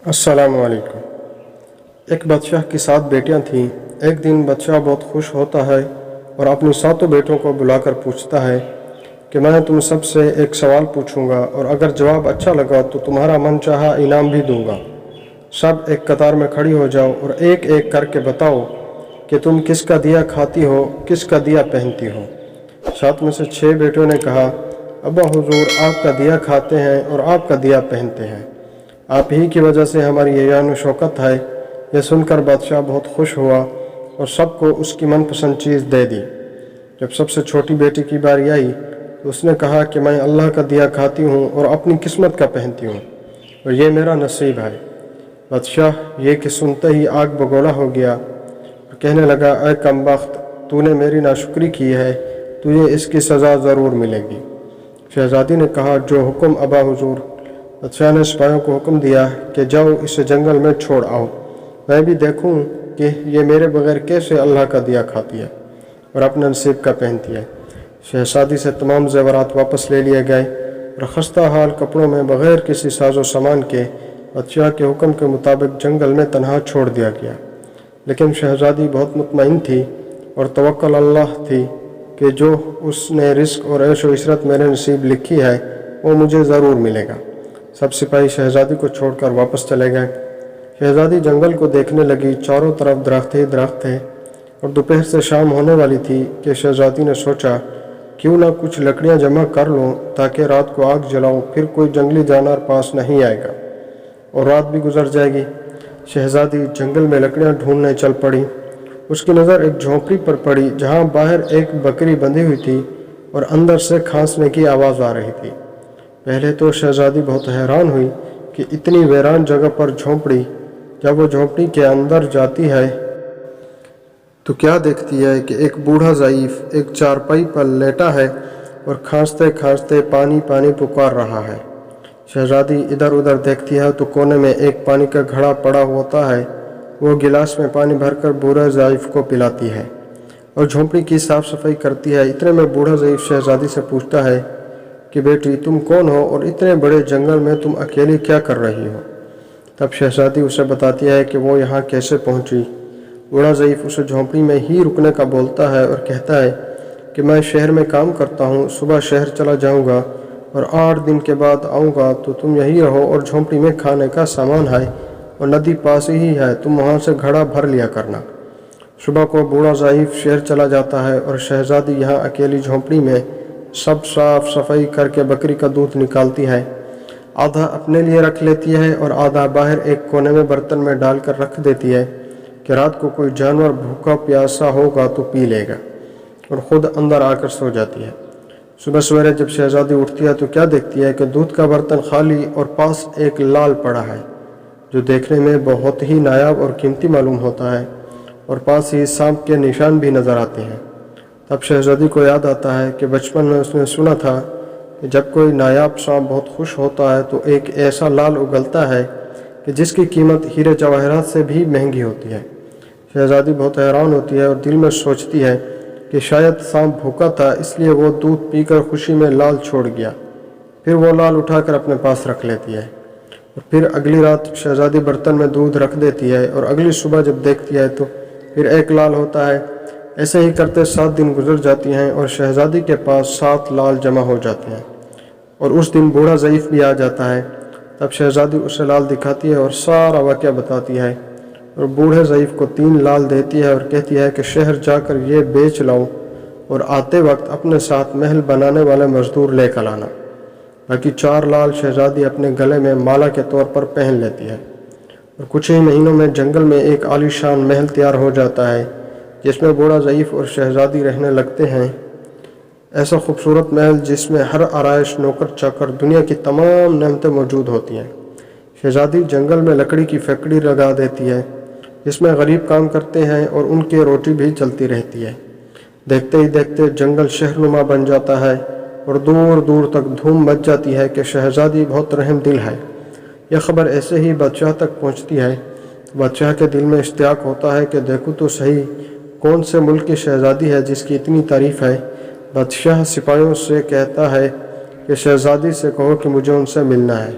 अस्सलाम वालेकुम। एक बादशाह की 7 बेटियां थीं। एक दिन बादशाह बहुत खुश होता है और अपनी 7 बेटों को बुलाकर पूछता है कि मैं तुम सब से एक सवाल पूछूंगा और अगर जवाब अच्छा लगा तो तुम्हारा मनचाहा इनाम भी दूंगा। सब एक कतार में खड़ी हो जाओ और एक एक करके बताओ कि तुम किसका दिया खाती हो, किसका दिया पहनती हो। 7 में से 6 बेटों ने कहा, अब्बा हुजूर, आपका दिया खाते हैं और आपका दिया पहनते हैं। आप ही की वजह से हमारी ये शान शौकत है। यह सुनकर बादशाह बहुत खुश हुआ और सबको उसकी मनपसंद चीज़ दे दी। जब सबसे छोटी बेटी की बारी आई तो उसने कहा कि मैं अल्लाह का दिया खाती हूँ और अपनी किस्मत का पहनती हूँ और ये मेरा नसीब है। बादशाह ये कि सुनते ही आग बगोला हो गया और कहने लगा, ऐ कमबख्त, तूने मेरी नाशुक्री की है, तुझे इसकी सज़ा ज़रूर मिलेगी। शहज़ादी ने कहा, जो हुक्म अब्बा हुजूर। बादशाह ने सिपाहियों को हुक्म दिया कि जाओ इसे जंगल में छोड़ आओ, मैं भी देखूं कि ये मेरे बगैर कैसे अल्लाह का दिया खाती है और अपने नसीब का पहनती है। शहज़ादी से तमाम ज़ेवरात वापस ले लिए गए और खस्ता हाल कपड़ों में बग़ैर किसी साजो सामान के बादशाह के हुक्म के मुताबिक जंगल में तनहा छोड़ दिया गया। लेकिन शहज़ादी बहुत मुतमईन थी और तवक्कल अल्लाह थी कि जो उसने रिस्क और ऐश व इशरत मेरे नसीब लिखी है वो मुझे ज़रूर मिलेगा। सब सिपाही शहज़ादी को छोड़कर वापस चले गए। शहज़ादी जंगल को देखने लगी। चारों तरफ दरख्त ही दरख्त थे और दोपहर से शाम होने वाली थी कि शहज़ादी ने सोचा, क्यों ना कुछ लकड़ियां जमा कर लूं ताकि रात को आग जलाऊं, फिर कोई जंगली जानवर पास नहीं आएगा और रात भी गुजर जाएगी। शहज़ादी जंगल में लकड़ियां ढूंढने चल पड़ी। उसकी नज़र एक झोंपड़ी पर पड़ी जहाँ बाहर एक बकरी बंधी हुई थी और अंदर से खांसने की आवाज़ आ रही थी। पहले तो शहज़ादी बहुत हैरान हुई कि इतनी वीरान जगह पर झोंपड़ी। जब वो झोंपड़ी के अंदर जाती है तो क्या देखती है कि एक बूढ़ा ज़ईफ़ एक चारपाई पर लेटा है और खांसते खांसते पानी पानी पुकार रहा है। शहज़ादी इधर उधर देखती है तो कोने में एक पानी का घड़ा पड़ा होता है। वो गिलास में पानी भरकर बूढ़े ज़ईफ़ को पिलाती है और झोंपड़ी की साफ़ सफाई करती है। इतने में बूढ़ा ज़ईफ़ शहज़ादी से पूछता है कि बेटी, तुम कौन हो और इतने बड़े जंगल में तुम अकेली क्या कर रही हो। तब शहज़ादी उसे बताती है कि वो यहाँ कैसे पहुँची। बूढ़ा ज़ईफ़ उसे झोंपड़ी में ही रुकने का बोलता है और कहता है कि मैं शहर में काम करता हूँ, सुबह शहर चला जाऊँगा और 8 दिन के बाद आऊँगा, तो तुम यहीं रहो और झोंपड़ी में खाने का सामान है और नदी पास ही है, तुम वहाँ से घड़ा भर लिया करना। सुबह को बूढ़ा ज़ईफ़ शहर चला जाता है और शहज़ादी यहाँ अकेली झोंपड़ी में सब साफ सफाई करके बकरी का दूध निकालती है। आधा अपने लिए रख लेती है और आधा बाहर एक कोने में बर्तन में डालकर रख देती है कि रात को कोई जानवर भूखा प्यासा होगा तो पी लेगा, और ख़ुद अंदर आकर सो जाती है। सुबह सवेरे जब शहज़ादी उठती है तो क्या देखती है कि दूध का बर्तन खाली और पास एक लाल पड़ा है जो देखने में बहुत ही नायाब और कीमती मालूम होता है, और पास ही सांप के निशान भी नज़र आते हैं। तब शहज़ादी को याद आता है कि बचपन में उसने सुना था कि जब कोई नायाब सांप बहुत खुश होता है तो एक ऐसा लाल उगलता है कि जिसकी कीमत हीरे जवाहरात से भी महंगी होती है। शहज़ादी बहुत हैरान होती है और दिल में सोचती है कि शायद सांप भूखा था, इसलिए वो दूध पीकर खुशी में लाल छोड़ गया। फिर वो लाल उठाकर अपने पास रख लेती है और फिर अगली रात शहज़ादी बर्तन में दूध रख देती है और अगली सुबह जब देखती है तो फिर एक लाल होता है। ऐसे ही करते 7 दिन गुजर जाती हैं और शहज़ादी के पास 7 लाल जमा हो जाते हैं और उस दिन बूढ़ा ज़ईफ़ भी आ जाता है। तब शहज़ादी उसे लाल दिखाती है और सारा वाक़या बताती है और बूढ़े ज़ईफ़ को 3 लाल देती है और कहती है कि शहर जाकर ये बेच लाओ और आते वक्त अपने साथ महल बनाने वाले मज़दूर लेकर आना। बाकी 4 लाल शहज़ादी अपने गले में माला के तौर पर पहन लेती है और कुछ ही महीनों में जंगल में एक आलीशान महल तैयार हो जाता है जिसमें बूढ़ा ज़ईफ़ और शहज़ादी रहने लगते हैं। ऐसा खूबसूरत महल जिसमें हर आराइश, नौकर चाकर, दुनिया की तमाम नेमतें मौजूद होती हैं। शहज़ादी जंगल में लकड़ी की फैक्ट्री लगा देती है जिसमें गरीब काम करते हैं और उनकी रोटी भी चलती रहती है। देखते ही देखते जंगल शहरनुमा बन जाता है और दूर दूर तक धूम मच जाती है कि शहज़ादी बहुत रहम दिल है। यह खबर ऐसे ही बादशाह तक पहुँचती है। बादशाह के दिल में इश्तियाक होता है कि देखूँ तो सही कौन से मुल्क की शहज़ादी है जिसकी इतनी तारीफ़ है। बादशाह सिपाहियों से कहता है कि शहज़ादी से कहो कि मुझे उनसे मिलना है।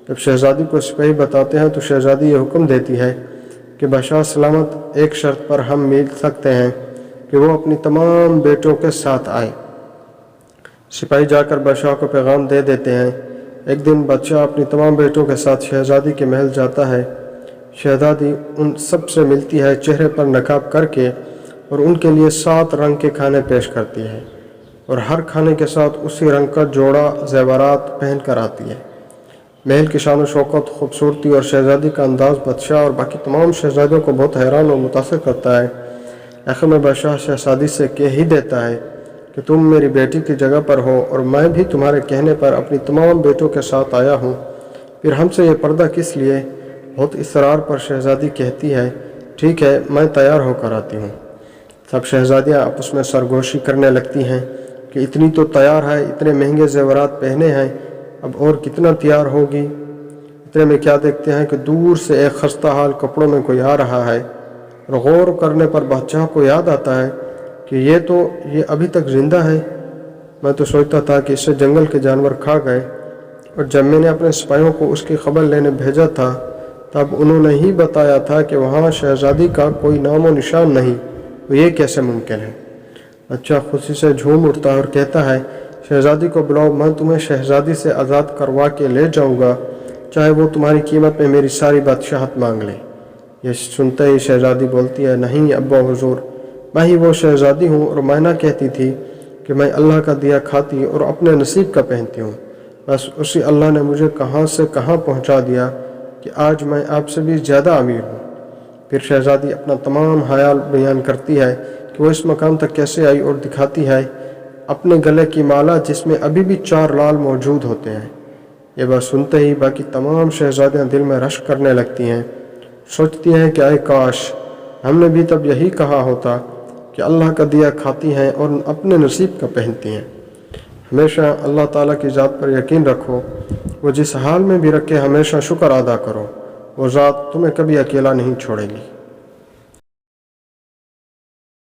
جب شہزادی کو سپاہی بتاتے ہیں تو شہزادی یہ حکم دیتی ہے کہ بادشاہ سلامت ایک شرط پر ہم مل سکتے ہیں کہ وہ اپنی تمام بیٹوں کے ساتھ آئے۔ سپاہی جا کر بادشاہ کو پیغام دے دیتے ہیں۔ ایک دن بادشاہ اپنی تمام بیٹوں کے ساتھ شہزادی کے محل جاتا ہے۔ شہزادی ان سب سے ملتی ہے، چہرے پر نقاب کر کے، اور ان کے لیے 7 رنگ کے کھانے پیش کرتی ہے، اور ہر کھانے کے ساتھ اسی رنگ کا جوڑا زیورات پہن کر آتی ہے۔ محل کی شان و شوکت، خوبصورتی اور شہزادی کا انداز بادشاہ اور باقی تمام شہزادیوں کو بہت حیران اور متاثر کرتا ہے۔ آخر میں بادشاہ شہزادی سے کہہ ہی دیتا ہے کہ تم میری بیٹی کی جگہ پر ہو، اور میں بھی تمہارے کہنے پر اپنی تمام بیٹوں کے ساتھ آیا ہوں، پھر ہم سے یہ پردہ کس لیے؟ بہت اصرار پر شہزادی کہتی ہے ٹھیک ہے، میں تیار ہو کر آتی ہوں۔ سب شہزادیاں آپس میں سرگوشی کرنے لگتی ہیں کہ اتنی تو تیار ہے، اتنے مہنگے زیورات پہنے ہیں، اب اور کتنا تیار ہوگی۔ اتنے میں کیا دیکھتے ہیں کہ دور سے ایک خستہ حال کپڑوں میں کوئی آ رہا ہے، اور غور کرنے پر بادشاہ کو یاد آتا ہے کہ یہ ابھی تک زندہ ہے۔ میں تو سوچتا تھا کہ اسے جنگل کے جانور کھا گئے، اور جب میں نے اپنے سپاہیوں کو اس کی خبر لینے بھیجا تھا تب انہوں نے ہی بتایا تھا کہ وہاں شہزادی کا کوئی نام و نشان نہیں، تو یہ کیسے ممکن ہے؟ بادشاہ خوشی سے جھوم اٹھتا ہے اور کہتا ہے شہزادی کو بلاؤ، میں تمہیں شہزادی سے آزاد کروا کے لے جاؤں گا، چاہے وہ تمہاری قیمت میں میری ساری بادشاہت مانگ لے۔ یہ سنتے ہی شہزادی بولتی ہے نہیں ابا حضور، میں ہی وہ شہزادی ہوں، اور میں نہ کہتی تھی کہ میں اللہ کا دیا کھاتی اور اپنے نصیب کا پہنتی ہوں، بس اسی اللہ نے مجھے کہاں سے کہاں پہنچا دیا کہ آج میں آپ سے بھی زیادہ امیر ہوں۔ پھر شہزادی اپنا تمام حال بیان کرتی ہے کہ وہ اس مقام تک کیسے آئی، اور دکھاتی ہے اپنے گلے کی مالا جس میں ابھی بھی 4 لال موجود ہوتے ہیں۔ یہ بات سنتے ہی باقی تمام شہزادیاں دل میں رشک کرنے لگتی ہیں، سوچتی ہیں کہ اے کاش ہم نے بھی تب یہی کہا ہوتا کہ اللہ کا دیا کھاتی ہیں اور اپنے نصیب کا پہنتی ہیں۔ ہمیشہ اللہ تعالیٰ کی ذات پر یقین رکھو، وہ جس حال میں بھی رکھے ہمیشہ شکر ادا کرو، وہ ذات تمہیں کبھی اکیلا نہیں چھوڑے گی۔